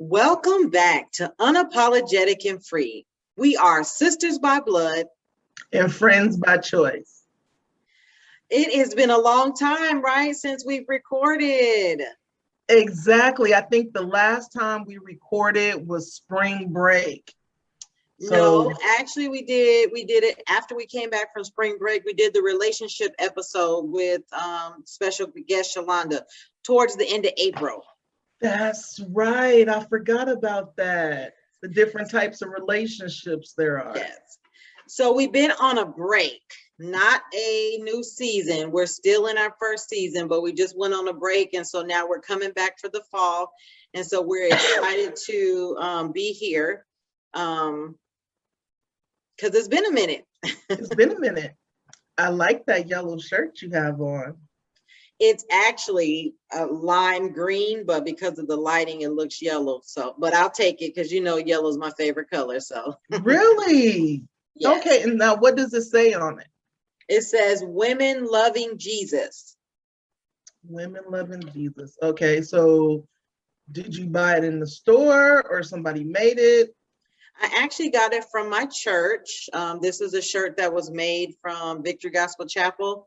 Welcome back to Unapologetic and Free. We are sisters by blood and friends by choice. It has been a long time, right, since we've recorded. Exactly. I think the last time we recorded was spring break. No, actually we did it after we came back from spring break. We did the relationship episode with special guest Shalonda towards the end of April. That's right. I forgot about that. The different types of relationships there are. Yes. So we've been on a break, not a new season. We're still in our first season, but we just went on a break. And so now we're coming back for the fall. And so we're excited to be here because it's been a minute. It's been a minute. I like that yellow shirt you have on. It's actually a lime green, but because of the lighting, it looks yellow. So, but I'll take it because yellow is my favorite color. So really? Yes. Okay. And now what does it say on it? It says women loving Jesus. Women loving Jesus. Okay. So did you buy it in the store or somebody made it? I actually got it from my church. This is a shirt that was made from Victory Gospel Chapel.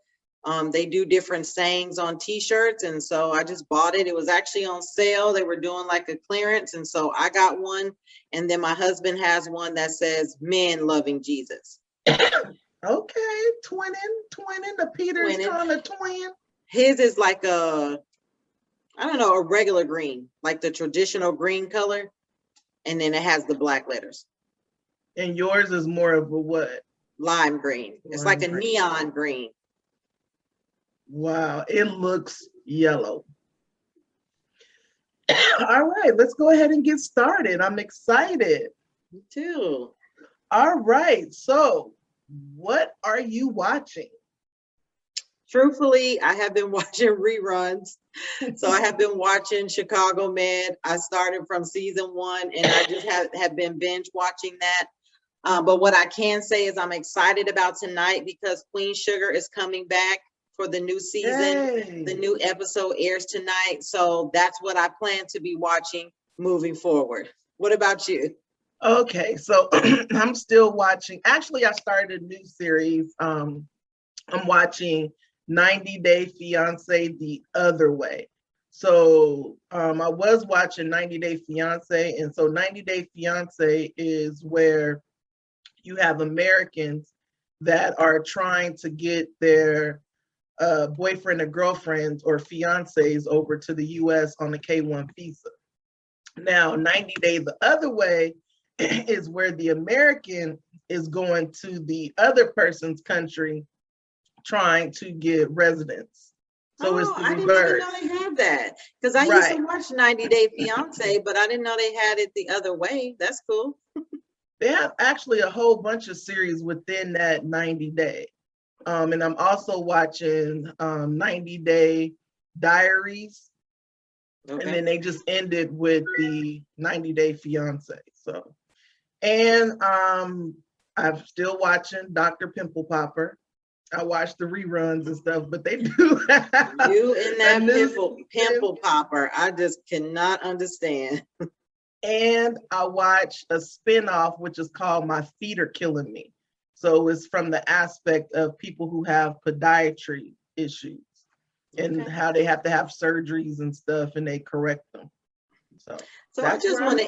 They do different sayings on t-shirts, and so I just bought it. It was actually on sale. They were doing like a clearance, and so I got one, and then my husband has one that says men loving Jesus. Okay, twinning, the Peter's kind of twin. His is like a regular green, like the traditional green color, and then it has the black letters. And yours is more of a what? Lime green. It's like a neon green. Wow, it looks yellow. All right, let's go ahead and get started. I'm excited. Me too. All right, so what are you watching? Truthfully, I have been watching reruns. So I have been watching Chicago Med. I started from season 1 and I just have been binge watching that. But what I can say is I'm excited about tonight because Queen Sugar is coming back for the new season. Yay. The new episode airs tonight. So that's what I plan to be watching moving forward. What about you? Okay, so I'm still watching. Actually, I started a new series. I'm watching 90 Day Fiance the other way. So I was watching 90 Day Fiance. And so 90 Day Fiance is where you have Americans that are trying to get their boyfriend or girlfriends or fiancés over to the US on the K-1 visa. Now, 90 Days the other way is where the American is going to the other person's country trying to get residence. So it's the reverse. I didn't even know they had that because I used to watch 90 Day Fiance, but I didn't know they had it the other way. That's cool. They have actually a whole bunch of series within that 90 Day. And I'm also watching 90 Day Diaries. Okay. And then they just ended with the 90 Day Fiance. So, and I'm still watching Dr. Pimple Popper. I watch the reruns and stuff, but they do have you and that pimple popper. I just cannot understand. And I watch a spinoff, which is called My Feet Are Killing Me. So it's from the aspect of people who have podiatry issues and how they have to have surgeries and stuff, and they correct them. So I just want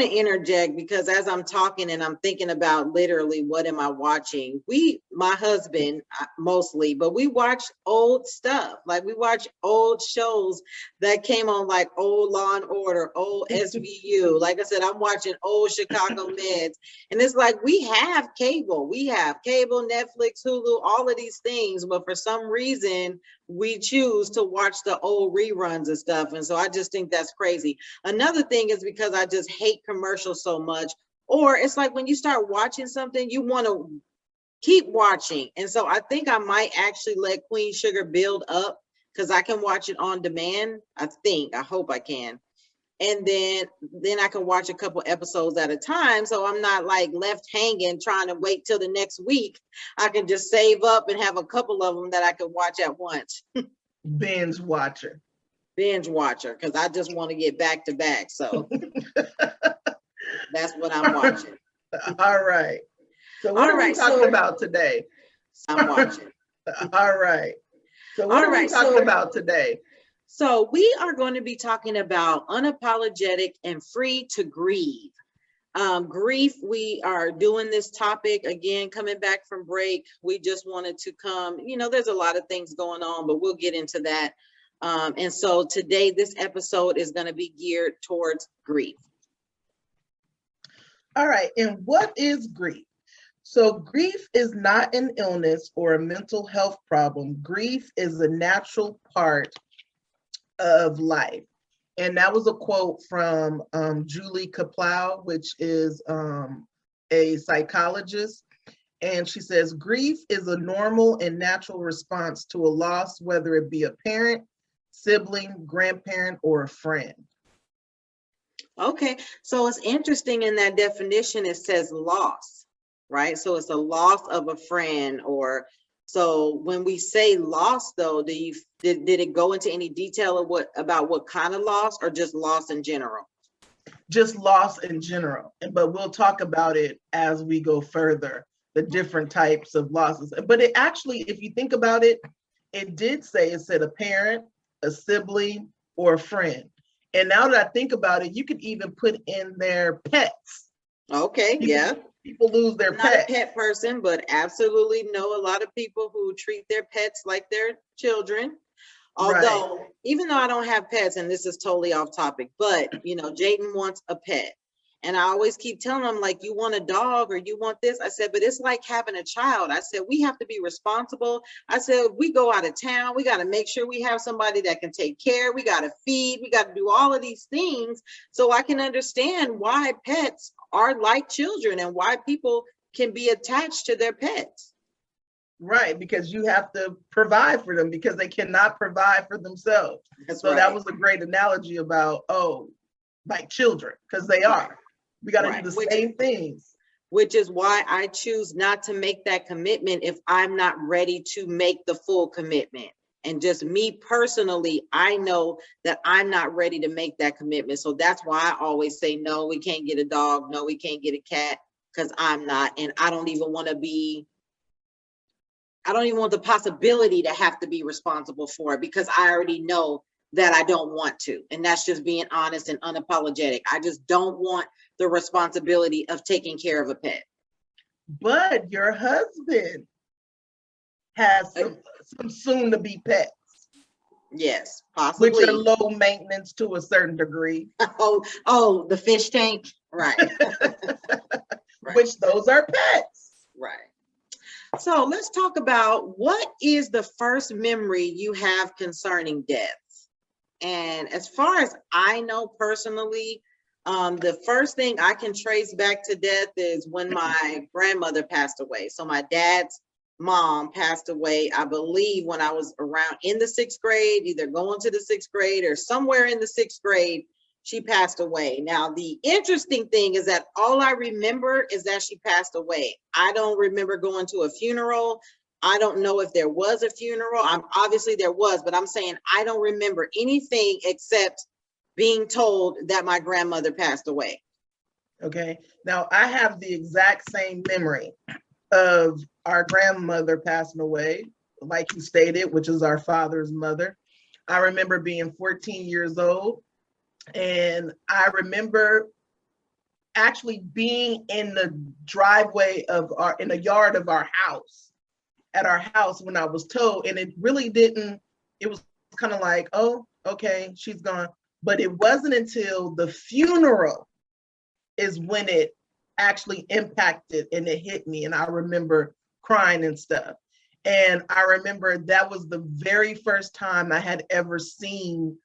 to interject because as I'm talking and I'm thinking about literally what am I watching, my husband mostly, but we watch old stuff. Like we watch old shows that came on, like old Law and Order, old SVU. Like I said, I'm watching old Chicago Meds. And it's like we have cable, Netflix, Hulu, all of these things. But for some reason, we choose to watch the old reruns and stuff. And so I just think that's crazy. Another thing is because I just hate commercials so much, or it's like when you start watching something, you want to keep watching. And so I think I might actually let Queen Sugar build up because I can watch it on demand. I hope I can. And then I can watch a couple episodes at a time. So I'm not like left hanging trying to wait till the next week. I can just save up and have a couple of them that I can watch at once. Binge watcher. binge watcher because I just want to get back to back. So that's what I'm watching. All right. So what are we talking about today? I'm watching. All right. So what are we talking about today? So we are going to be talking about unapologetic and free to grieve. Grief, we are doing this topic again, coming back from break. We just wanted to come, there's a lot of things going on, but we'll get into that. And so today, this episode is going to be geared towards grief. All right. And what is grief? So grief is not an illness or a mental health problem. Grief is a natural part of life. And that was a quote from Julie Kaplow, which is a psychologist. And she says, grief is a normal and natural response to a loss, whether it be a parent, sibling, grandparent, or a friend. Okay, so it's interesting in that definition, it says loss, right? So it's a loss of a friend so when we say loss though, did it go into any detail of about what kind of loss or just loss in general? Just loss in general, but we'll talk about it as we go further, the different types of losses. But it actually, if you think about it, it said a parent, a sibling, or a friend. And now that I think about it, you could even put in their pets. Okay, People lose their pets. I'm not a pet person, but absolutely know a lot of people who treat their pets like their children. Although, even though I don't have pets, and this is totally off topic, but Jayden wants a pet. And I always keep telling him, like, you want a dog or you want this? I said, but it's like having a child. I said, we have to be responsible. I said, we go out of town, we got to make sure we have somebody that can take care. We got to feed, we got to do all of these things. So I can understand why pets are like children and why people can be attached to their pets. Right, because you have to provide for them because they cannot provide for themselves. So that was a great analogy about, like children, because they are. We got to do the same things. Which is why I choose not to make that commitment if I'm not ready to make the full commitment. And just me personally, I know that I'm not ready to make that commitment. So that's why I always say, no, we can't get a dog. No, we can't get a cat because I'm not. And I don't even want the possibility to have to be responsible for it because I already know that I don't want to. And that's just being honest and unapologetic. I just don't want the responsibility of taking care of a pet. But your husband has some soon to be pets. Yes, possibly. Which are low maintenance to a certain degree. Oh, the fish tank. Right. Which those are pets. Right. So let's talk about what is the first memory you have concerning death. And as far as I know personally, the first thing I can trace back to death is when my grandmother passed away. So my dad's mom passed away, I believe, when I was around in the 6th grade, either going to the 6th grade or somewhere in the 6th grade, she passed away. Now, the interesting thing is that all I remember is that she passed away. I don't remember going to a funeral. I don't know if there was a funeral. Obviously there was, but I'm saying I don't remember anything except being told that my grandmother passed away. Okay. Now I have the exact same memory of our grandmother passing away, like you stated, which is our father's mother. I remember being 14 years old, and I remember actually being in the driveway in the yard of our house. At our house when I was told, and it really didn't, it was kind of like, oh, okay, she's gone. But it wasn't until the funeral is when it actually impacted and it hit me. And I remember crying and stuff. And I remember that was the very first time I had ever seen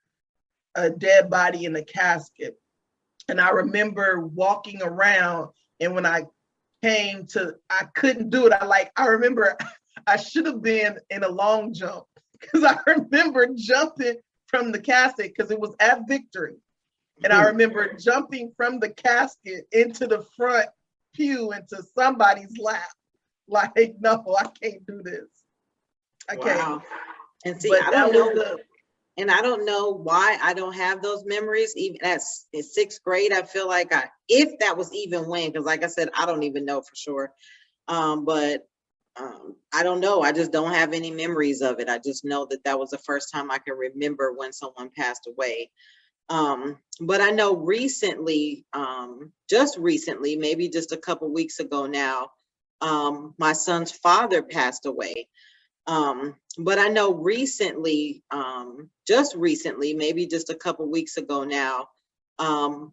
a dead body in a casket. And I remember walking around, and when I I couldn't do it. I remember I should have been in a long jump because I remember jumping from the casket because it was at Victory. And I remember jumping from the casket into the front pew into somebody's lap. No, I can't do this. I can't. And see, I don't know. And I don't know why I don't have those memories. Even in sixth grade, I feel like if that was even when, because like I said, I don't even know for sure. But I don't know. I just don't have any memories of it. I just know that that was the first time I can remember when someone passed away. But I know recently, just recently, maybe just a couple weeks ago now, my son's father passed away. But I know recently, just recently, maybe just a couple weeks ago now,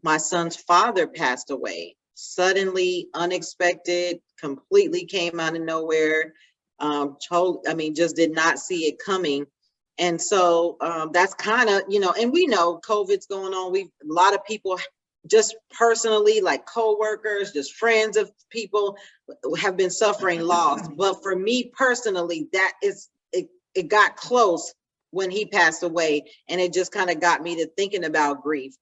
my son's father passed away. Suddenly, unexpected, completely came out of nowhere. I mean, just did not see it coming. And so that's kind of, and we know COVID's going on. A lot of people just personally, like coworkers, just friends of people, have been suffering loss. But for me personally, it got close when he passed away, and it just kind of got me to thinking about grief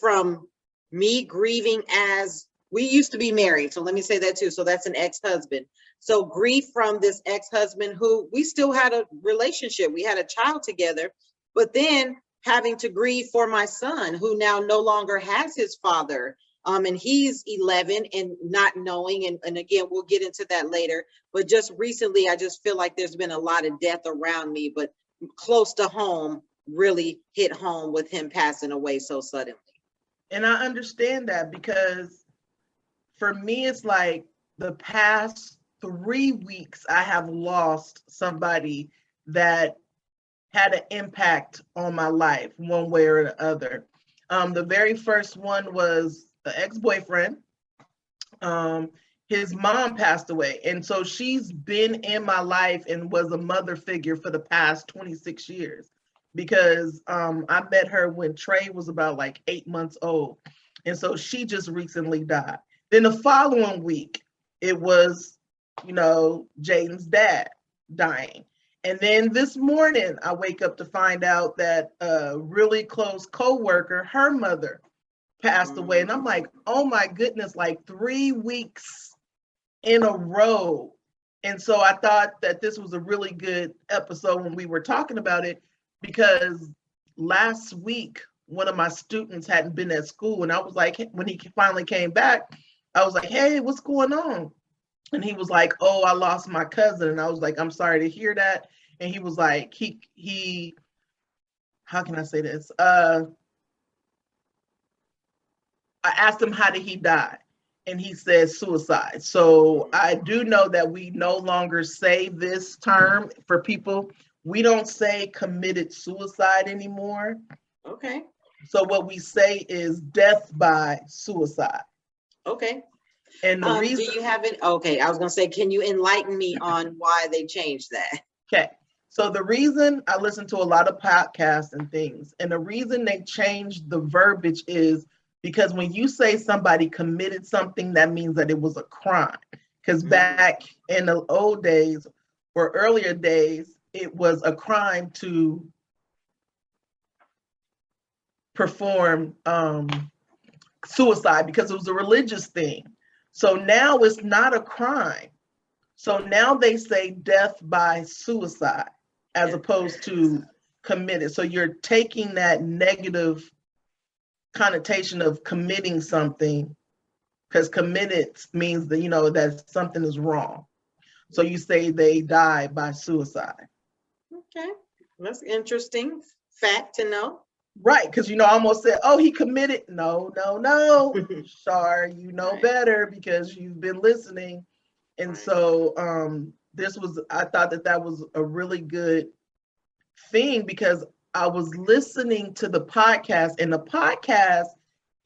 from me grieving, as we used to be married. So let me say that too. So that's an ex-husband. So grief from this ex-husband who we still had a relationship. We had a child together, but then having to grieve for my son who now no longer has his father. And he's 11 and not knowing. And again, we'll get into that later. But just recently, I just feel like there's been a lot of death around me, but close to home really hit home with him passing away so suddenly. And I understand that, because for me, it's like the past 3 weeks, I have lost somebody that had an impact on my life one way or the other. The very first one was an ex-boyfriend. His mom passed away. And so she's been in my life and was a mother figure for the past 26 years, because I met her when Trey was about like 8 months old. And so she just recently died. Then the following week, it was, Jaden's dad dying. And then this morning, I wake up to find out that a really close coworker, her mother, passed away. And I'm like, oh my goodness, like 3 weeks in a row. And so I thought that this was a really good episode when we were talking about it, because last week, one of my students hadn't been at school. And I was like, when he finally came back, I was like, hey, what's going on? And he was like, oh, I lost my cousin. And I was like, I'm sorry to hear that. And he was like, he how can I say this? I asked him, how did he die? And he said suicide. So I do know that we no longer say this term for people. We don't say committed suicide anymore. Okay. So what we say is death by suicide. Okay. And the reason, do you have it? Okay, I was gonna say, can you enlighten me on why they changed that? okay. So the reason, I listen to a lot of podcasts and things, and the reason they changed the verbiage is because when you say somebody committed something, that means that it was a crime. Because back in the old days or earlier days, it was a crime to perform suicide, because it was a religious thing. So now it's not a crime. So now they say death by suicide as opposed to committed. So you're taking that negative connotation of committing something, because committed means that, that something is wrong. So you say they die by suicide. Okay, that's interesting fact to know. Right, because I almost said, oh, he committed. No. Shar, you know better, because you've been listening. And so I thought that was a really good thing, because I was listening to the podcast, and the podcast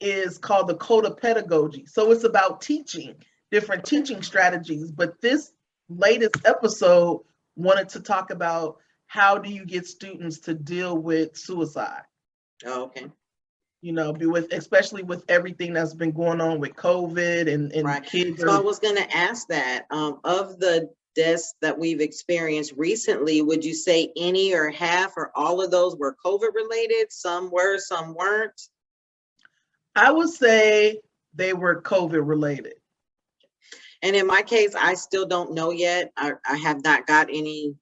is called the Code of Pedagogy. So it's about teaching, different teaching strategies. But this latest episode wanted to talk about how do you get students to deal with suicide. Oh, okay. Especially with everything that's been going on with COVID and kids. So I was going to ask that, of the deaths that we've experienced recently, would you say any or half or all of those were COVID related? Some were, some weren't? I would say they were COVID related. And in my case, I still don't know yet. I have not got any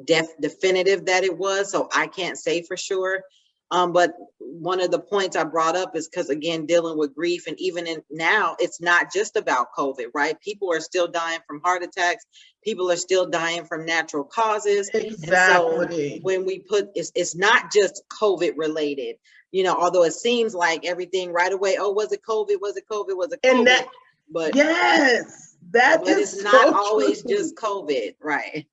definitive that it was, so I can't say for sure. But one of the points I brought up is because, again, dealing with grief, and even now, it's not just about COVID, right? People are still dying from heart attacks. People are still dying from natural causes. Exactly. And so when we put, it's not just COVID related, although it seems like everything right away, oh, was it COVID? Was it COVID? Was it COVID? And that, but yes, that is it's not so always true. just COVID, right?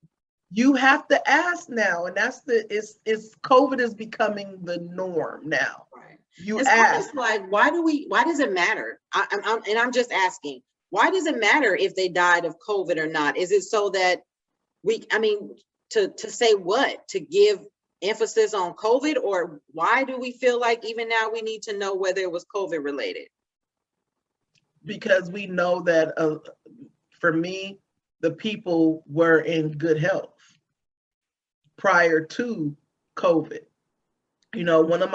You have to ask now, and that's it's COVID is becoming the norm now. Right. You it's ask, like, why does it matter? I'm just asking, why does it matter if they died of COVID or not? Is it so that to say what? To give emphasis on COVID, or why do we feel like even now we need to know whether it was COVID related? Because we know that for me, the people were in good health prior to COVID. One of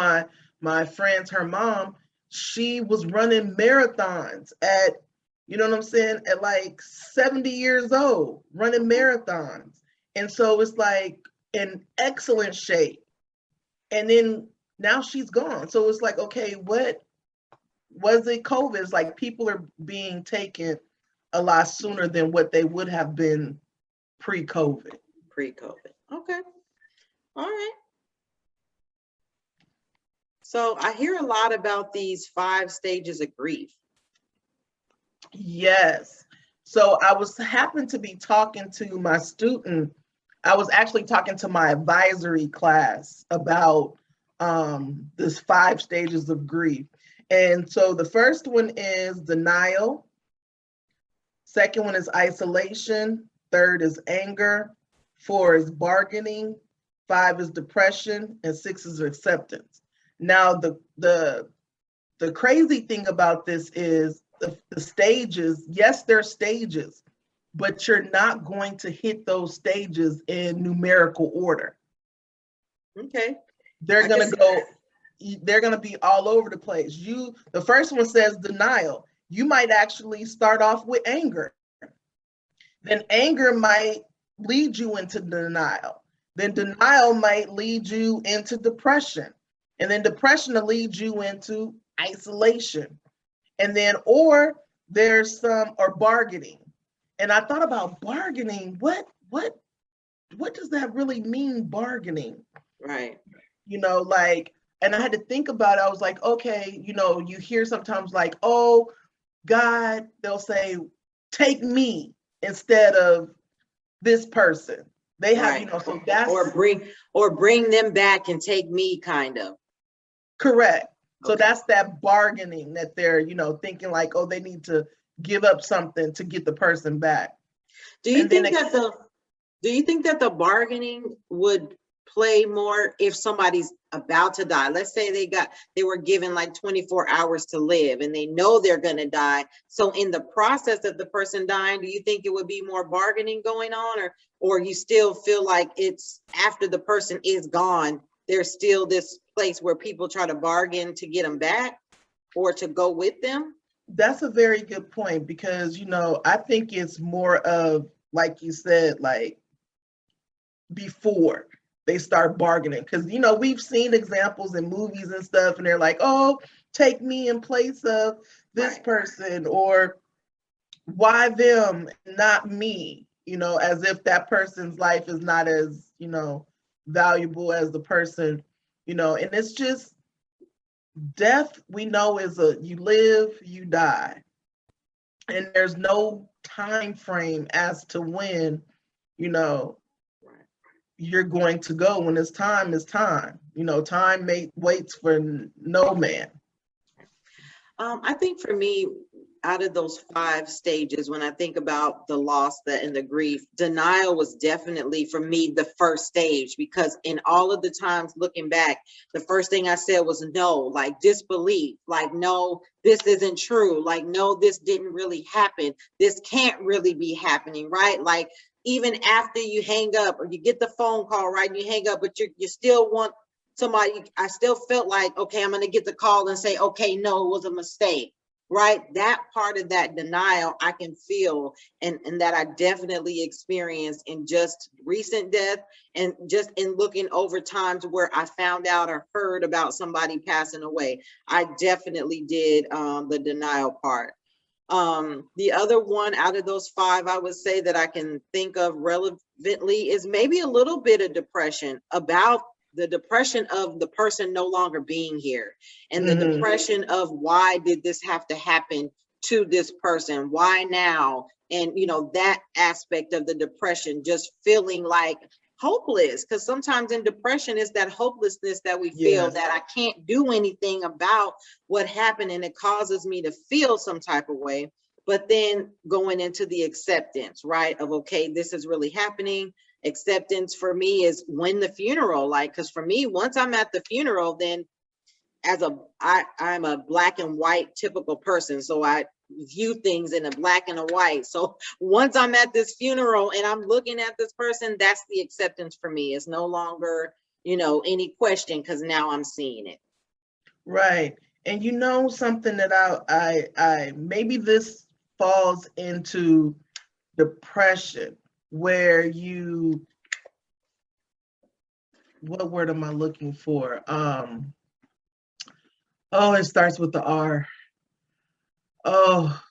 my friends, her mom, she was running marathons at, you know what I'm saying, at like 70 years old, running marathons. And so it's like in excellent shape. And then now she's gone. So it's like, okay, what was it? COVID? It's like people are being taken a lot sooner than what they would have been pre-COVID. Okay. All right. So I hear a lot about these 5 stages of grief. Yes. So I happened to be talking to my student. I was actually talking to my advisory class about this 5 stages of grief. And so the first one is denial. Second one is isolation. Third is anger. 4 is bargaining. 5 is depression, and 6 is acceptance. Now, the crazy thing about this is the stages, yes, they're stages, but you're not going to hit those stages in numerical order. Okay. They're going to be all over the place. The first one says denial. You might actually start off with anger. Then anger might lead you into denial. Then denial might lead you into depression. And then depression will lead you into isolation. And then, or bargaining. And I thought about bargaining. What does that really mean, bargaining? Right. And I had to think about it. I was like, okay, you hear sometimes like, oh, God, they'll say, take me instead of this person. They have, right. So that's or bring them back and take me, kind of. Correct. Okay. So that's that bargaining that they're, thinking like, oh, they need to give up something to get the person back. Do you think that the bargaining would play more if somebody's about to die? Let's say they were given like 24 hours to live and they know they're going to die. So in the process of the person dying, do you think it would be more bargaining going on, or you still feel like it's after the person is gone, there's still this place where people try to bargain to get them back or to go with them? That's a very good point, because, I think it's more of, like you said, like before they start bargaining. Because, we've seen examples in movies and stuff, and they're like, oh, take me in place of this person, or why them, not me, as if that person's life is not as, valuable as the person, and it's just death. We know is you live, you die, and there's no time frame as to when, you're going to go. When it's time, is time. Time waits for no man. I think for me, out of those 5 stages, when I think about the loss and the grief, denial was definitely for me the first stage, because in all of the times looking back, the first thing I said was no, like disbelief, like no, this isn't true, like no, this didn't really happen, this can't really be happening, right? Like even after you hang up or you get the phone call, right, and you hang up, but you still want somebody. I still felt like, okay, I'm going to get the call and say, okay, no, it was a mistake. right? That part of that denial I can feel, and that I definitely experienced in just recent death, and just in looking over times where I found out or heard about somebody passing away. I definitely did the denial part. The other one out of those five, I would say that I can think of relevantly is maybe a little bit of depression, about the depression of the person no longer being here, and the depression of why did this have to happen to this person? Why now? And, that aspect of the depression, just feeling like hopeless, because sometimes in depression is that hopelessness that we feel, that I can't do anything about what happened, and it causes me to feel some type of way. But then going into the acceptance, right, of, okay, this is really happening. Acceptance for me is when the funeral, like, because for me, once I'm at the funeral, then I'm a black and white typical person, so I view things in a black and a white. So once I'm at this funeral and I'm looking at this person, that's the acceptance for me. It's no longer, any question, because now I'm seeing it. Right. And something that I maybe this falls into depression, where what word am I looking for? Oh, it starts with the R. Oh,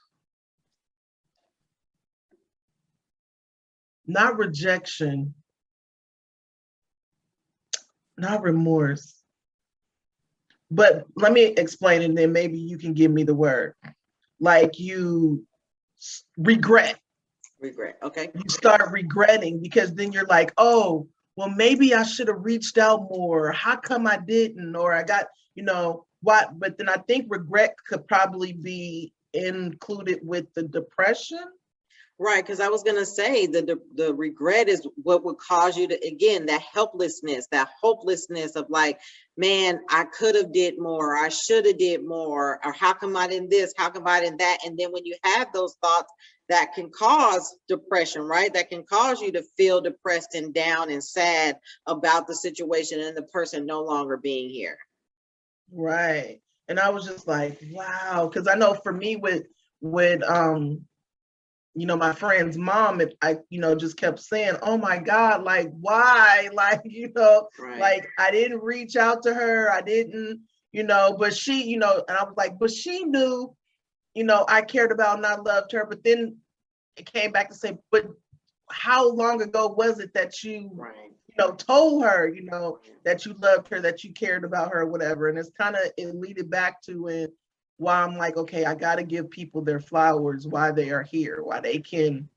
not rejection, not remorse. But let me explain, and then maybe you can give me the word. Like, you regret. Regret. Okay. You start regretting, because then you're like, oh, well, maybe I should have reached out more. How come I didn't? Or I got, what? But then I think regret could probably be included with the depression. Right, because I was going to say the regret is what would cause you to, again, that helplessness, that hopelessness of like, man, I could have did more, I should have did more, or how come I didn't this, how come I didn't that? And then when you have those thoughts, that can cause depression, right? That can cause you to feel depressed and down and sad about the situation and the person no longer being here. Right. And I was just like, wow, because I know for me with my friend's mom, I just kept saying, oh my God, like, why? Like, Right. Like, I didn't reach out to her. I didn't, but she, and I was like, but she knew, I cared about and I loved her. But then it came back to say, but how long ago was it that you, right, told her, that you loved her, that you cared about her, whatever. And it's kind of, it leaded back to it, why I'm like, okay, I got to give people their flowers, why they are here, why they can,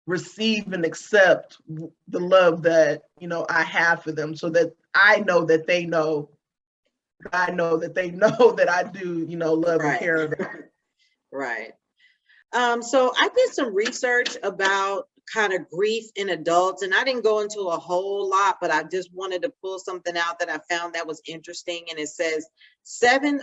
receive and accept the love that, I have for them, so that I know that they know, I know that they know that I do, love and care of them. Right. So I did some research about kind of grief in adults, and I didn't go into a whole lot, but I just wanted to pull something out that I found that was interesting. And it says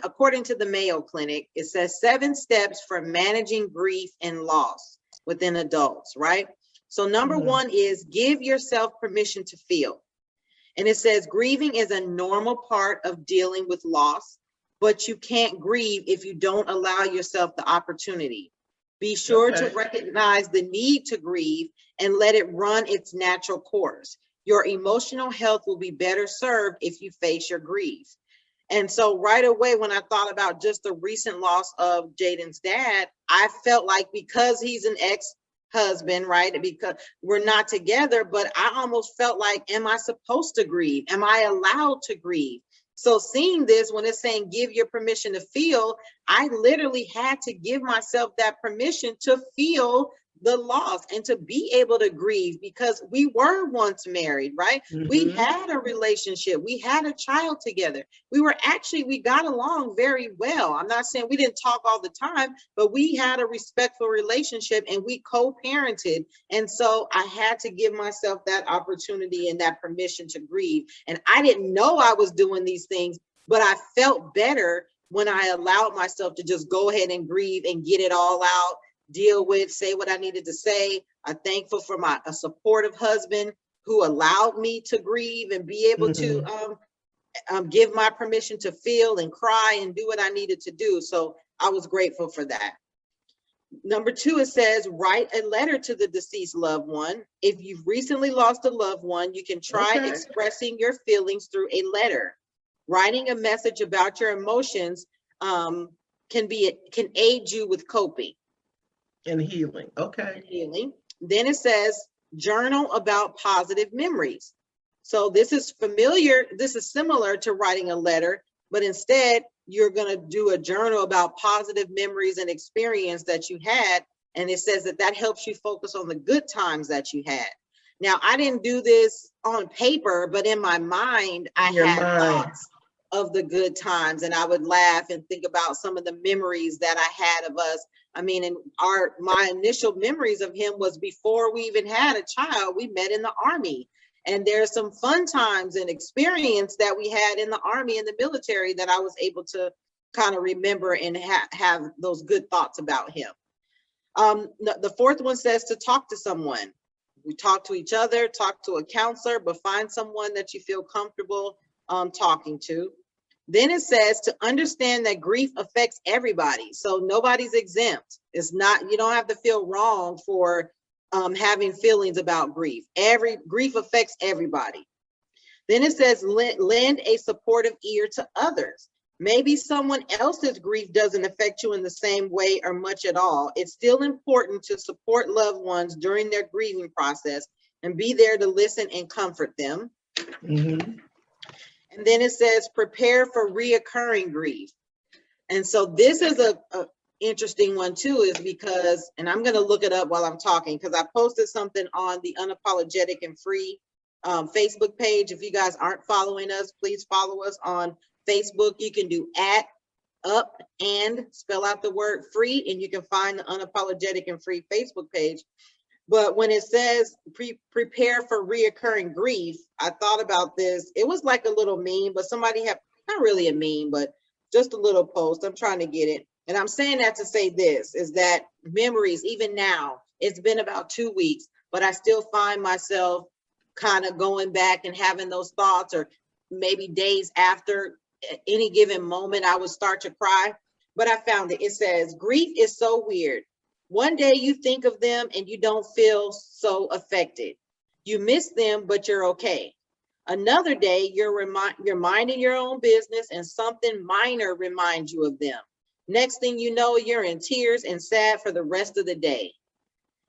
according to the Mayo Clinic, it says 7 steps for managing grief and loss within adults, right? So number 1 is give yourself permission to feel. And it says grieving is a normal part of dealing with loss, but you can't grieve if you don't allow yourself the opportunity. Be sure to recognize the need to grieve and let it run its natural course. Your emotional health will be better served if you face your grief. And so right away, when I thought about just the recent loss of Jaden's dad, I felt like, because he's an ex-husband, right? Because we're not together, but I almost felt like, am I supposed to grieve? Am I allowed to grieve? So seeing this, when it's saying give your permission to feel, I literally had to give myself that permission to feel the loss and to be able to grieve, because we were once married, right? We had a relationship. We had a child together. We got along very well. I'm not saying we didn't talk all the time, but we had a respectful relationship and we co-parented. And so I had to give myself that opportunity and that permission to grieve. And I didn't know I was doing these things, but I felt better when I allowed myself to just go ahead and grieve and get it all out, deal with, say what I needed to say. I'm thankful for a supportive husband who allowed me to grieve and be able to give my permission to feel and cry and do what I needed to do. So I was grateful for that. Number 2, it says, write a letter to the deceased loved one. If you've recently lost a loved one, you can try expressing your feelings through a letter. Writing a message about your emotions can aid you with coping. And healing. Okay. And healing. Then it says, journal about positive memories. So this is familiar. This is similar to writing a letter, but instead you're going to do a journal about positive memories and experience that you had. And it says that helps you focus on the good times that you had. Now, I didn't do this on paper, but in my mind, I had thoughts of the good times, and I would laugh and think about some of the memories that I had of us. I mean, and my initial memories of him was before we even had a child. We met in the Army. And there's some fun times and experience that we had in the Army and the military that I was able to kind of remember and have those good thoughts about him. The 4th one says to talk to someone. We talk to each other, talk to a counselor, but find someone that you feel comfortable talking to. Then it says to understand that grief affects everybody. So nobody's exempt. It's not, you don't have to feel wrong for having feelings about grief. Grief affects everybody. Then it says lend a supportive ear to others. Maybe someone else's grief doesn't affect you in the same way or much at all. It's still important to support loved ones during their grieving process and be there to listen and comfort them. Mm-hmm. And then it says prepare for reoccurring grief. And so this is a interesting one too, is because, and I'm going to look it up while I'm talking, because I posted something on the Unapologetic and Free Facebook page. If you guys aren't following us, please follow us on Facebook. You can do @up and spell out the word free, and you can find the Unapologetic and Free Facebook page. But when it says prepare for reoccurring grief, I thought about this. It was like a little meme, but somebody had, not really a meme, but just a little post. I'm trying to get it. And I'm saying that to say this, is that memories, even now, it's been about 2 weeks, but I still find myself kind of going back and having those thoughts, or maybe days after any given moment, I would start to cry. But I found it. It says, grief is so weird. One day you think of them and you don't feel so affected. You miss them, but you're okay. Another day, you're minding your own business and something minor reminds you of them. Next thing you know, you're in tears and sad for the rest of the day.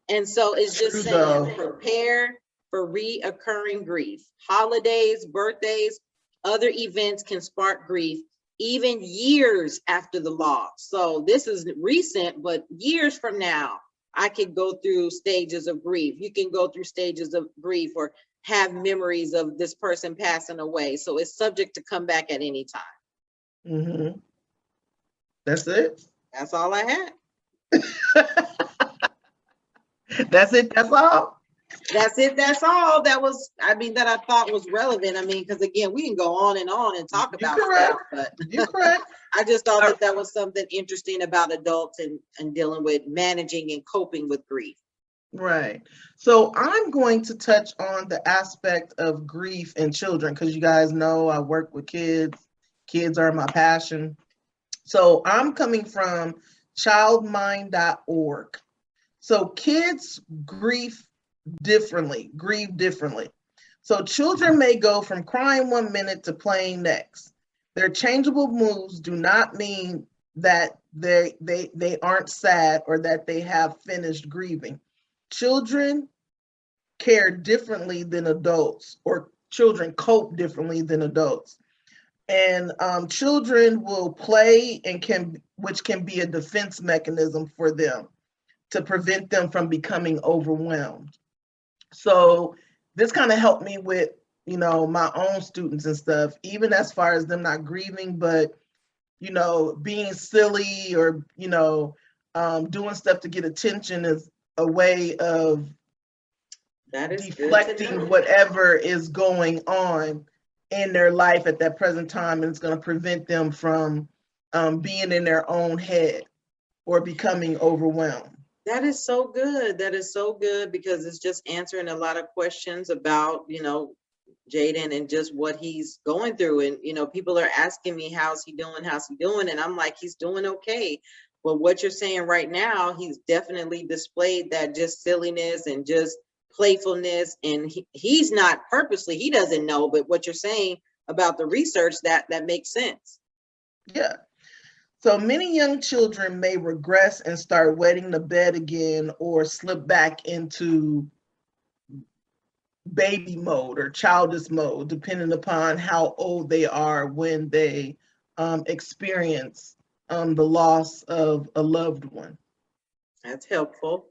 And so it's just saying, prepare for reoccurring grief. Holidays, birthdays, other events can spark grief, even years after the loss. So this is recent, but years from now, I could go through stages of grief. You can go through stages of grief or have memories of this person passing away. So it's subject to come back at any time. Mm-hmm. That's it? That's all I had. That's it? That's all? That's it. That's all. That was, I mean, that I thought was relevant. I mean, because again, we can go on and talk about stuff, but you're correct. I just thought that was something interesting about adults and dealing with managing and coping with grief. Right. So I'm going to touch on the aspect of grief in children, because you guys know I work with kids. Kids are my passion. So I'm coming from childmind.org. So kids grieve differently. So children may go from crying 1 minute to playing next. Their changeable moods do not mean that they aren't sad or that they have finished grieving. Children care differently than adults, or children cope differently than adults. And children will play which can be a defense mechanism for them to prevent them from becoming overwhelmed. So this kind of helped me with, my own students and stuff, even as far as them not grieving, but, being silly or, doing stuff to get attention is a way of deflecting whatever is going on in their life at that present time, and it's going to prevent them from being in their own head or becoming overwhelmed. That is so good. That is so good, because it's just answering a lot of questions about, Jaden and just what he's going through. And, you know, people are asking me, how's he doing? How's he doing? And I'm like, he's doing okay. But what you're saying right now, he's definitely displayed that just silliness and just playfulness. And he's not purposely, he doesn't know, but what you're saying about the research, that makes sense. Yeah. So many young children may regress and start wetting the bed again or slip back into baby mode or childish mode, depending upon how old they are when they experience the loss of a loved one. That's helpful.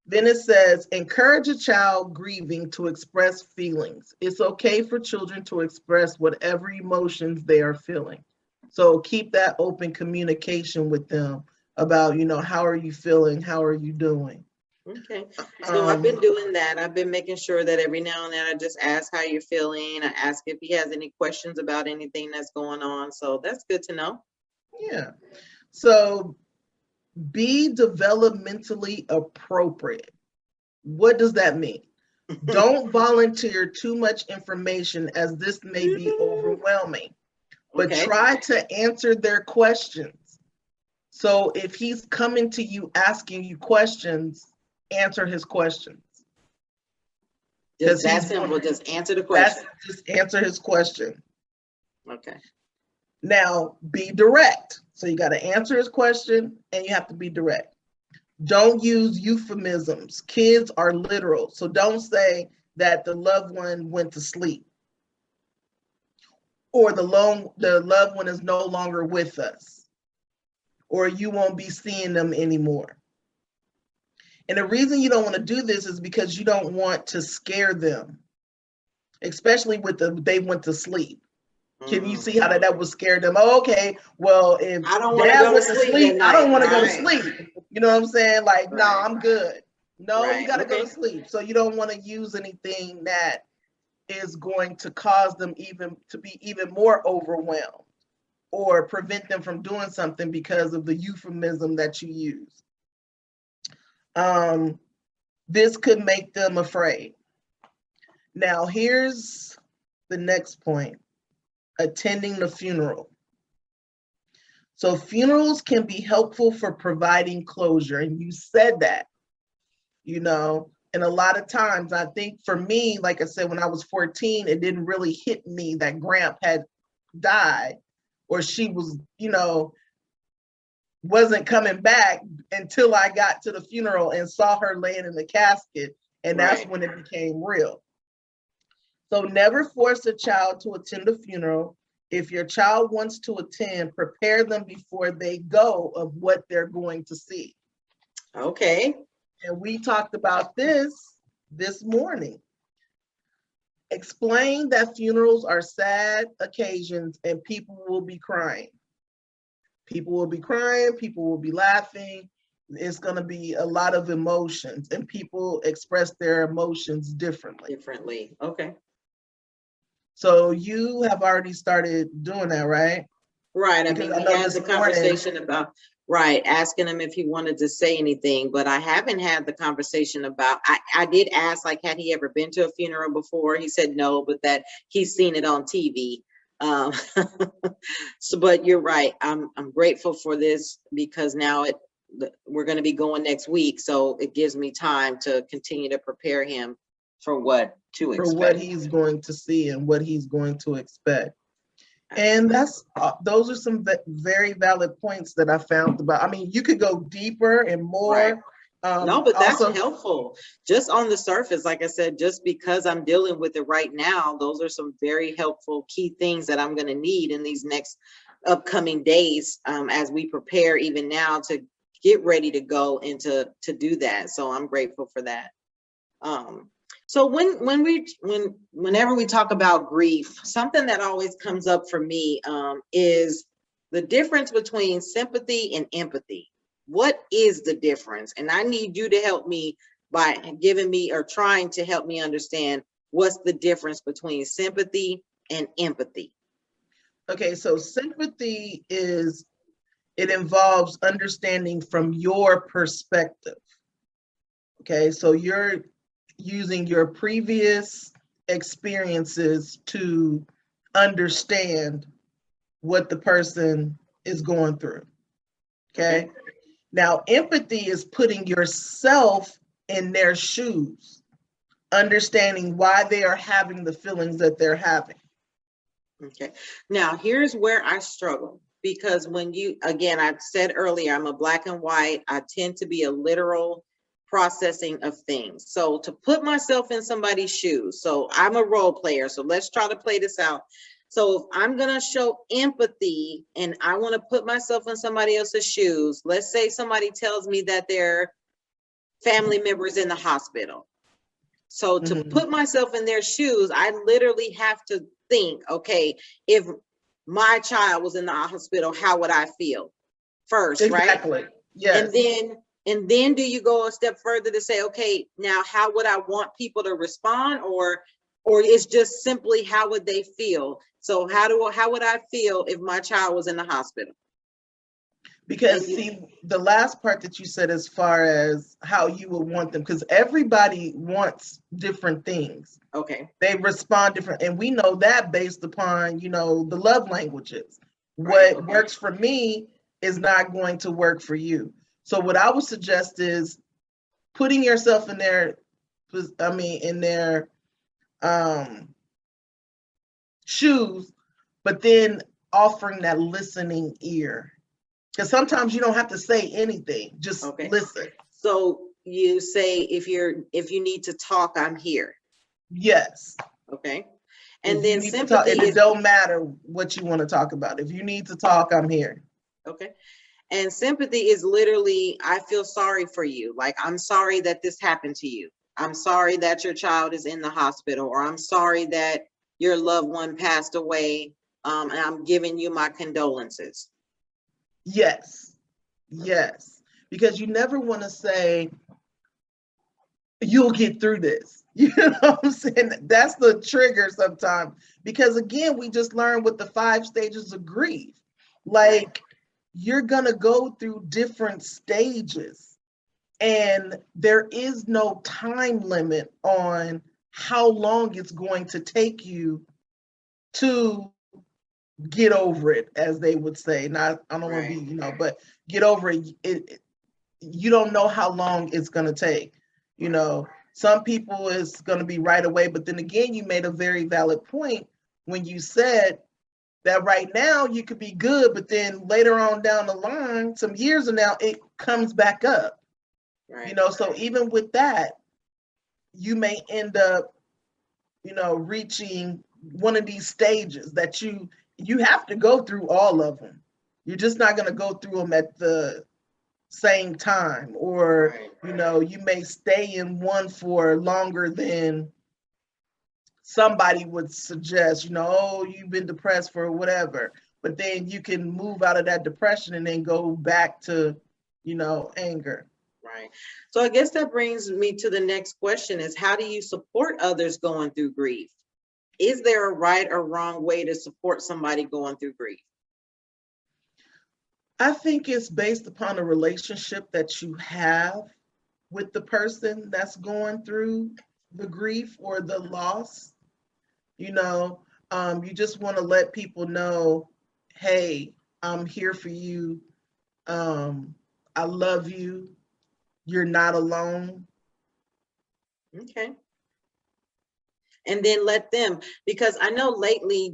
Then it says, encourage a child grieving to express feelings. It's okay for children to express whatever emotions they are feeling. So keep that open communication with them about, you know, how are you feeling? How are you doing? Okay. So I've been doing that. I've been making sure that every now and then I just ask how you're feeling. I ask if he has any questions about anything that's going on. So that's good to know. Yeah. So be developmentally appropriate. What does that mean? Don't volunteer too much information, as this may be overwhelming, but try to answer their questions. So if he's coming to you asking you questions, answer his questions. Just that simple, just answer the question. Just answer his question. Okay. Now, be direct. So you got to answer his question and you have to be direct. Don't use euphemisms. Kids are literal. So don't say that the loved one went to sleep or the loved one is no longer with us, or you won't be seeing them anymore. And the reason you don't want to do this is because you don't want to scare them, especially with they went to sleep. Can you see how that would scare them? Oh, okay, well, if I don't want to go to sleep, I don't want to go to sleep. You know what I'm saying? Like, no, I'm good. No, Right. you got to go to sleep. So you don't want to use anything that is going to cause them to be even more overwhelmed or prevent them from doing something because of the euphemism that you use. This could make them afraid. Now, here's the next point. Attending the funeral. So funerals can be helpful for providing closure. And you said that, you know, and a lot of times, I think for me, like I said, when I was 14, it didn't really hit me that Gramp had died, or she was, you know, wasn't coming back until I got to the funeral and saw her laying in the casket. And that's when it became real. So never force a child to attend a funeral. If your child wants to attend, prepare them before they go of what they're going to see. Okay. And we talked about this morning. Explain that funerals are sad occasions and people will be crying. People will be crying, people will be laughing. It's going to be a lot of emotions, and people express their emotions differently. Okay. So you have already started doing that, right? Right. I mean, we had the conversation about, asking him if he wanted to say anything, but I haven't had the conversation about, I did ask, like, had he ever been to a funeral before? He said no, but that he's seen it on TV. So, but you're right. I'm grateful for this because now we're going to be going next week. So it gives me time to continue to prepare him for what to expect. For what he's going to see and what he's going to expect. And those are some very valid points that I found about. I mean, you could go deeper and more. Right. No, but that's helpful. Just on the surface, like I said, just because I'm dealing with it right now, those are some very helpful key things that I'm going to need in these next upcoming days as we prepare even now to get ready to go and to do that. So I'm grateful for that. So whenever we talk about grief, something that always comes up for me is the difference between sympathy and empathy. What is the difference? And I need you to help me by giving me or trying to help me understand what's the difference between sympathy and empathy. Okay, so sympathy it involves understanding from your perspective. Okay, so you're using your previous experiences to understand what the person is going through. Okay. Now, empathy is putting yourself in their shoes, understanding why they are having the feelings that they're having. Okay. Now, here's where I struggle, because when you, again, I said earlier, I'm a black and white. I tend to be a literal processing of things. So to put myself in somebody's shoes, so I'm a role player. So let's try to play this out. So if I'm going to show empathy and I want to put myself in somebody else's shoes, let's say somebody tells me that their family member is in the hospital. So to put myself in their shoes, I literally have to think, okay, if my child was in the hospital, how would I feel first, Exactly. right? Yes. And then do you go a step further to say, okay, now how would I want people to respond, or it's just simply how would they feel? So how would I feel if my child was in the hospital? Because see, the last part that you said, as far as how you would want them, because everybody wants different things. Okay. They respond different. And we know that based upon, you know, the love languages. Right. What works for me is not going to work for you. So what I would suggest is putting yourself in their, in their shoes, but then offering that listening ear. Because sometimes you don't have to say anything, just listen. So you say, if you need to talk, I'm here. Yes. Okay. And then sympathy it don't matter what you want to talk about. If you need to talk, I'm here. Okay. And sympathy is literally, I feel sorry for you. Like, I'm sorry that this happened to you. I'm sorry that your child is in the hospital, or I'm sorry that your loved one passed away. And I'm giving you my condolences. Yes. Yes. Because you never want to say, you'll get through this. You know what I'm saying? That's the trigger sometimes. Because again, we just learned with the 5 stages of grief. Like, you're going to go through different stages, and there is no time limit on how long it's going to take you to get over it, as they would say. Not, I don't want to be, but get over it. You don't know how long it's going to take. Some people it's going to be right away, but then again, you made a very valid point when you said that right now you could be good, but then later on down the line, some years from now, it comes back up. So even with that, you may end up, reaching one of these stages that you have to go through all of them. You're just not going to go through them at the same time, or you may stay in one for longer than somebody would suggest. Oh, you've been depressed for whatever, but then you can move out of that depression and then go back to anger. Right. So I guess that brings me to the next question, is how do you support others going through grief? Is there a right or wrong way to support somebody going through grief? I think it's based upon a relationship that you have with the person that's going through the grief or the loss. You just want to let people know, hey, I'm here for you. I love you. You're not alone. Okay. And then let them, because I know lately,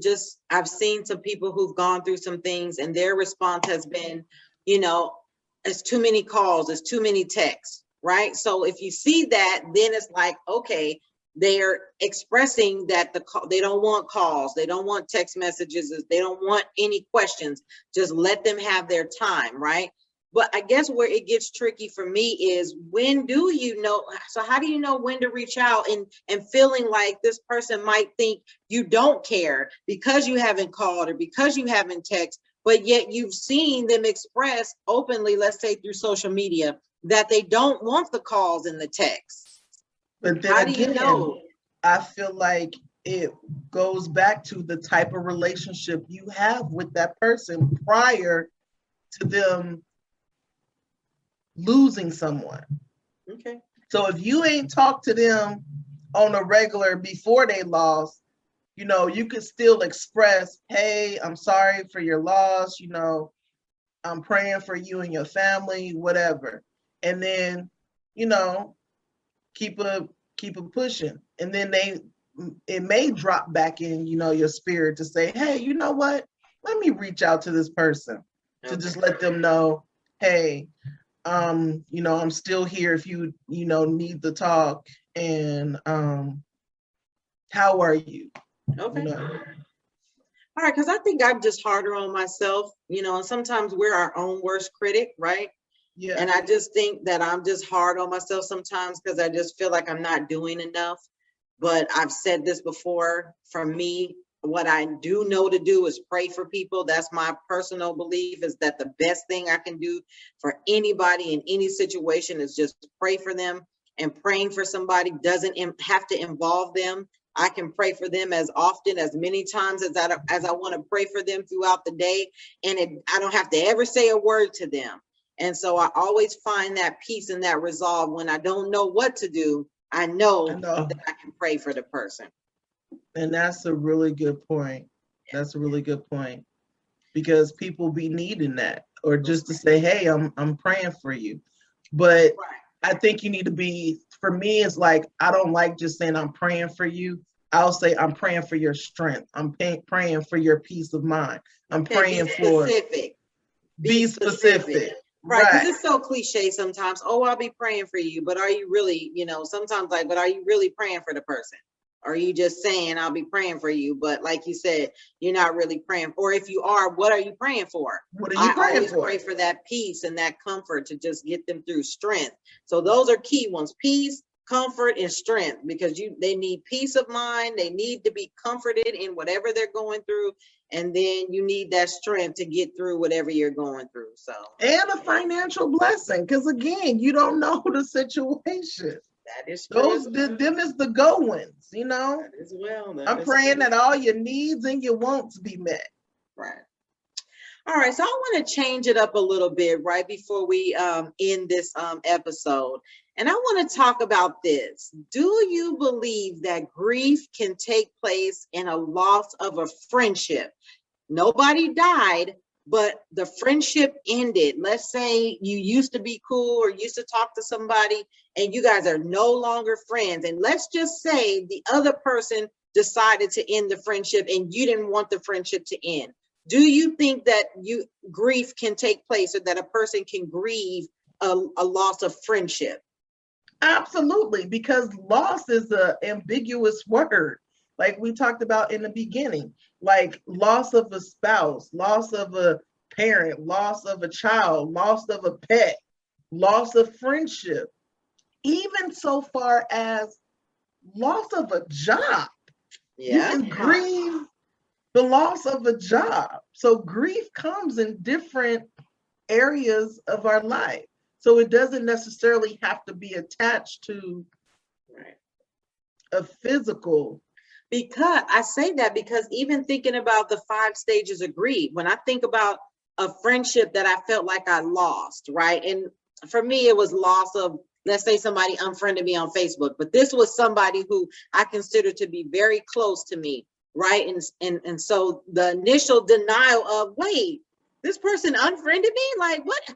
I've seen some people who've gone through some things and their response has been, it's too many calls, it's too many texts, right? So if you see that, then it's like, okay, they're expressing that they don't want calls, they don't want text messages, they don't want any questions, just let them have their time, right? But I guess where it gets tricky for me is, when do you know? So how do you know when to reach out, and feeling like this person might think you don't care because you haven't called or because you haven't texted, but yet you've seen them express openly, let's say through social media, that they don't want the calls and the texts. But then how do you know? I feel like it goes back to the type of relationship you have with that person prior to them losing someone. Okay. So if you ain't talked to them on a regular before they lost, you know, you could still express, hey, I'm sorry for your loss, you know, I'm praying for you and your family, whatever. And then, you know, keep a pushing. And then it may drop back in, you know, your spirit to say, hey, you know what? Let me reach out to this person to just let them know, hey, you know, I'm still here if you know, need to talk. And how are you? Okay. You know? All right, because I think I'm just harder on myself, you know, and sometimes we're our own worst critic, right? Yeah. And I just think that I'm just hard on myself sometimes because I just feel like I'm not doing enough. But I've said this before, for me, what I do know to do is pray for people. That's my personal belief, is that the best thing I can do for anybody in any situation is just pray for them. And praying for somebody doesn't have to involve them. I can pray for them as often, as many times as I want to pray for them throughout the day. And I don't have to ever say a word to them. And so I always find that peace and that resolve when I don't know what to do. I know that I can pray for the person. And that's a really good point. That's a really good point, because people be needing that, or just to say, hey, I'm praying for you. But I think you need to be, for me, it's like, I don't like just saying I'm praying for you. I'll say I'm praying for your strength. I'm praying for your peace of mind. I'm praying for be specific. Right, because it's so cliche sometimes. Oh, I'll be praying for you, but are you really, you know, sometimes like, but are you really praying for the person? Or are you just saying I'll be praying for you, but like you said, you're not really praying? Or if you are, what are you praying for? What are you praying for? I always pray for that peace and that comfort to just get them through strength. So those are key ones: peace, comfort, and strength, because they need peace of mind. They need to be comforted in whatever they're going through. And then you need that strength to get through whatever you're going through. So, and a financial blessing, because again, you don't know the situation. That is true. Them is the go-ins, you know. That is well. I'm praying that all your needs and your wants be met. Right. All right, so I want to change it up a little bit right before we end this episode. And I want to talk about this. Do you believe that grief can take place in a loss of a friendship? Nobody died, but the friendship ended. Let's say you used to be cool or used to talk to somebody and you guys are no longer friends. And let's just say the other person decided to end the friendship and you didn't want the friendship to end. Do you think that grief can take place, or that a person can grieve a loss of friendship? Absolutely, because loss is an ambiguous word, like we talked about in the beginning, like loss of a spouse, loss of a parent, loss of a child, loss of a pet, loss of friendship, even so far as loss of a job. Yeah. You can grieve the loss of a job. So grief comes in different areas of our life. So it doesn't necessarily have to be attached to a physical. Because I say that because even thinking about the 5 stages of grief, when I think about a friendship that I felt like I lost, right? And for me, it was loss of, let's say somebody unfriended me on Facebook, but this was somebody who I consider to be very close to me, right? And so the initial denial of, wait, this person unfriended me? Like, what?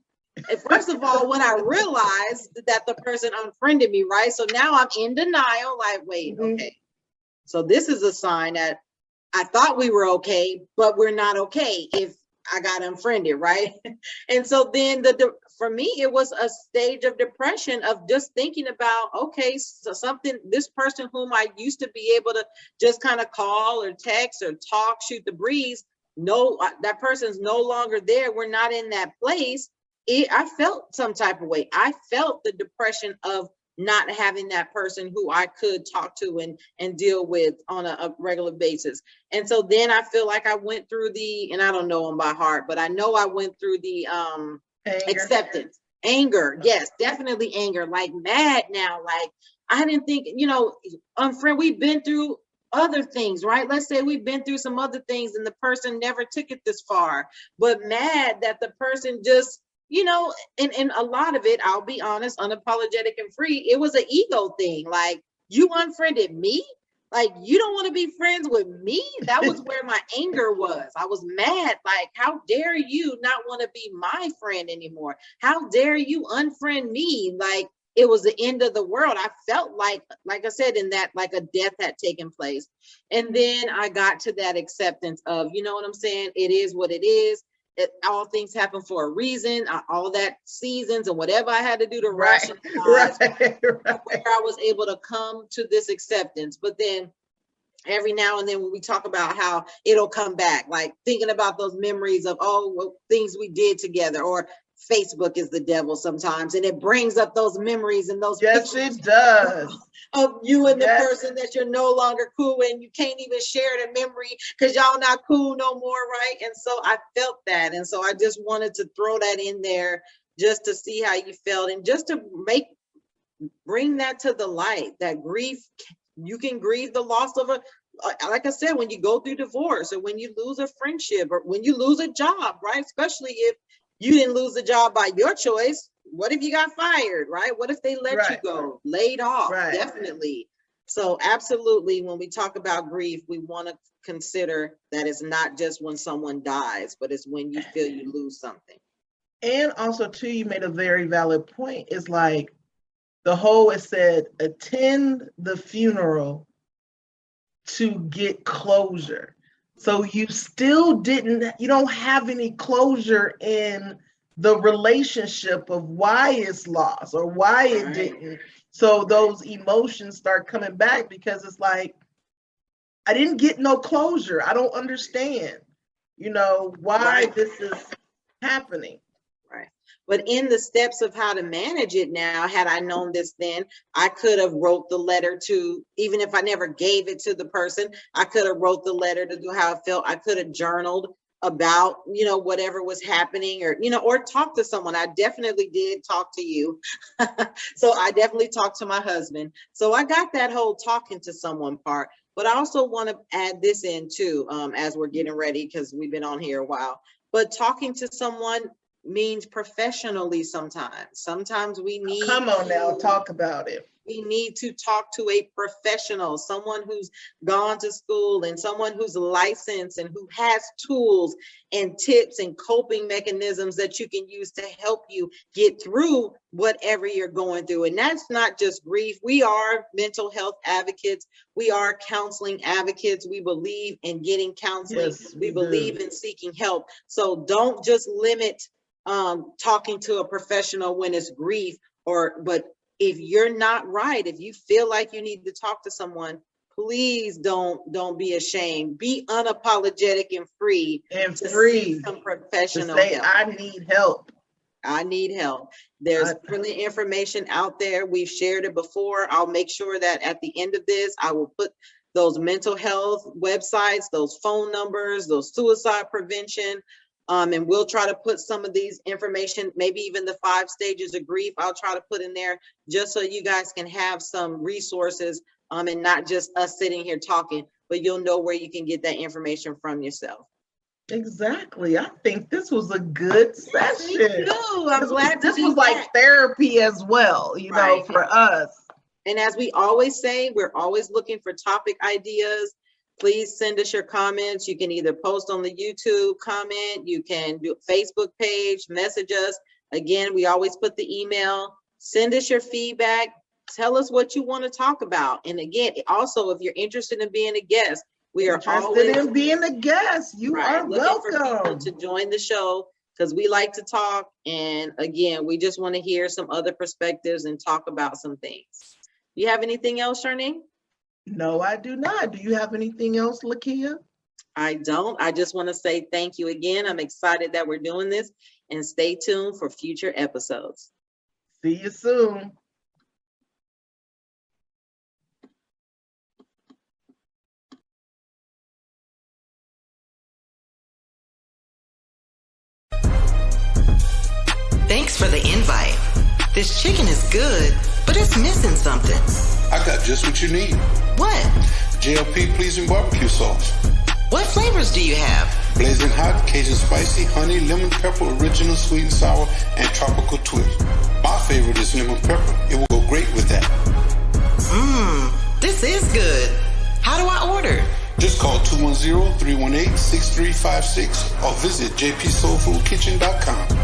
First of all, when I realized that the person unfriended me, right? So now I'm in denial, like, wait, okay. So this is a sign that I thought we were okay, but we're not okay if I got unfriended, right? And so then for me, it was a stage of depression of just thinking about, okay, so this person whom I used to be able to just kind of call or text or talk, shoot the breeze, no, that person's no longer there. We're not in that place. I felt some type of way. I felt the depression of not having that person who I could talk to and deal with on a regular basis. And so then I feel like I went through and I don't know them by heart, but I know I went through the acceptance, anger. Yes, definitely anger, like mad now. Like I didn't think, we've been through other things, right? Let's say we've been through some other things and the person never took it this far, but mad that the person just, and a lot of it, I'll be honest, unapologetic and free, it was an ego thing. Like, You unfriended me? Like, you don't want to be friends with me? That was where my anger was. I was mad. Like, how dare you not want to be my friend anymore? How dare you unfriend me? Like, it was the end of the world. I felt like I said, in that, like a death had taken place. And then I got to that acceptance of, you know what I'm saying? It is what it is. All things happen for a reason. All that seasons and whatever I had to do to rationalize, where I was able to come to this acceptance. But then every now and then when we talk about how it'll come back, like thinking about those memories of, things we did together, or Facebook is the devil sometimes, and it brings up those memories and those yes, it does, of you and the person that you're no longer cool with, and you can't even share the memory because y'all not cool no more, right? And so I felt that, and so I just wanted to throw that in there just to see how you felt, and just to bring that to the light, that grief, you can grieve the loss of like I said, when you go through divorce, or when you lose a friendship, or when you lose a job, right? Especially if you didn't lose the job by your choice. What if you got fired, right? What if they let you go, laid off? Definitely. So absolutely, when we talk about grief, we want to consider that it's not just when someone dies, but it's when you feel you lose something. And also too, you made a very valid point. It's like it said, attend the funeral to get closure. So you don't have any closure in the relationship of why it's lost or why it didn't. So those emotions start coming back, because it's like, I didn't get no closure. I don't understand, why this is happening. But in the steps of how to manage it now, had I known this then, I could have wrote the letter to, even if I never gave it to the person, I could have wrote the letter to do how I felt. I could have journaled about, whatever was happening, or talk to someone. I definitely did talk to you. So I definitely talked to my husband. So I got that whole talking to someone part. But I also want to add this in too, as we're getting ready, because we've been on here a while. But talking to someone means professionally sometimes. Sometimes we need talk about it. We need to talk to a professional, someone who's gone to school, and someone who's licensed, and who has tools and tips and coping mechanisms that you can use to help you get through whatever you're going through. And that's not just grief. We are mental health advocates. We are counseling advocates. We believe in getting counseling. Yes, we believe in seeking help. So don't just limit talking to a professional when it's grief, but if you're not right, if you feel like you need to talk to someone, please don't be ashamed. Be unapologetic and free. Seek some professional to say, help. I need help. I need help. There's plenty of information out there. We've shared it before. I'll make sure that at the end of this, I will put those mental health websites, those phone numbers, those suicide prevention. And we'll try to put some of these information, maybe even the 5 stages of grief, I'll try to put in there, just so you guys can have some resources, and not just us sitting here talking, but you'll know where you can get that information from yourself. Exactly. I think this was a good session. I'm glad this was like therapy as well, for us. And as we always say, we're always looking for topic ideas. Please send us your comments. You can either post on the YouTube comment, you can do a Facebook page, message us. Again, we always put the email. Send us your feedback. Tell us what you want to talk about. And again, also, if you're interested in being a guest, we are always in being a guest. You are welcome to join the show, because we like to talk. And again, we just want to hear some other perspectives and talk about some things. You have anything else, Charnine? No, I do not. Do you have anything else, Lekia? I don't. I just want to say thank you again. I'm excited that we're doing this, and stay tuned for future episodes. See you soon. Thanks for the invite. This chicken is good, but it's missing something. I got just what you need. What? JLP pleasing barbecue sauce. What flavors do you have? Blazing hot, Cajun spicy, honey, lemon pepper, original sweet and sour, and tropical twist. My favorite is lemon pepper. It will go great with that. Mmm. Just call 210-318-6356 or visit jpsoulfoodkitchen.com.